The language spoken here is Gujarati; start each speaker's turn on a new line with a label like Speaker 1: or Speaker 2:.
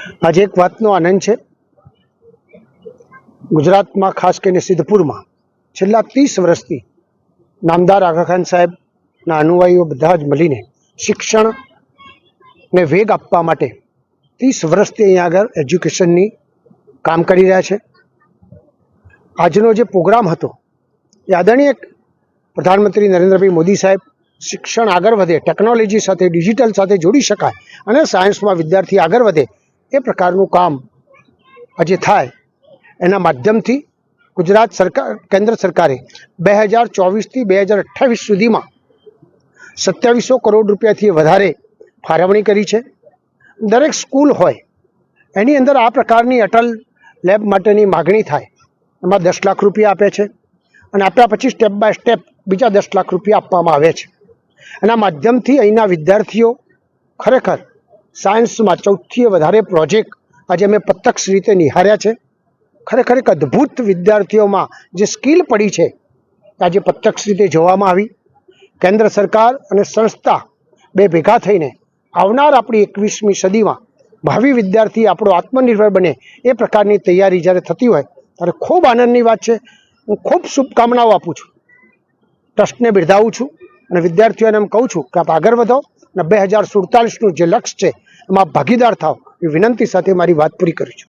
Speaker 1: આજે એક વાતનો આનંદ છે। ગુજરાતમાં ખાસ કરીને સિદ્ધપુરમાં છેલ્લા 30 વર્ષથી નામદાર આઘા ખાન સાહેબના અનુયાયીઓ બધા જ મળીને શિક્ષણને વેગ આપવા માટે 30 વર્ષથી અહીંયા આગળ એજ્યુકેશનની કામ કરી રહ્યા છે। આજનો જે પ્રોગ્રામ હતો એ આદરણીય પ્રધાનમંત્રી નરેન્દ્રભાઈ મોદી સાહેબ શિક્ષણ આગળ વધે, ટેકનોલોજી સાથે, ડિજિટલ સાથે જોડી શકાય અને સાયન્સમાં વિદ્યાર્થી આગળ વધે એ પ્રકારનું કામ આજે થાય એના માધ્યમથી ગુજરાત સરકાર, કેન્દ્ર સરકારે 2024થી 2028 સુધીમાં 2700 કરોડ રૂપિયાથી વધારે ફાળવણી કરી છે। દરેક સ્કૂલ હોય એની અંદર આ પ્રકારની અટલ લેબ માટેની માગણી થાય એમાં 10 લાખ રૂપિયા આપે છે અને આપ્યા પછી સ્ટેપ બાય સ્ટેપ બીજા 10 લાખ રૂપિયા આપવામાં આવે છે। એના માધ્યમથી અહીંના વિદ્યાર્થીઓ ખરેખર સાયન્સમાં 14થી વધારે પ્રોજેક્ટ આજે અમે પ્રત્યક્ષ રીતે નિહાળ્યા છે। ખરેખર એક અદ્ભુત વિદ્યાર્થીઓમાં જે સ્કિલ પડી છે આજે પ્રત્યક્ષ રીતે જોવામાં આવી। કેન્દ્ર સરકાર અને સંસ્થા બે ભેગા થઈને આવનાર આપણી 21મી સદીમાં ભાવિ વિદ્યાર્થી આપણો આત્મનિર્ભર બને એ પ્રકારની તૈયારી જ્યારે થતી હોય ત્યારે ખૂબ આનંદની વાત છે। હું ખૂબ શુભકામનાઓ આપું છું, ટ્રસ્ટને બિરદાવું છું અને વિદ્યાર્થીઓને એમ કહું છું કે આપ આગળ વધો અને 2047નું જે લક્ષ્ય છે એમાં ભાગીદાર થાઓ એ વિનંતી સાથે મારી વાત પૂરી કરું છું।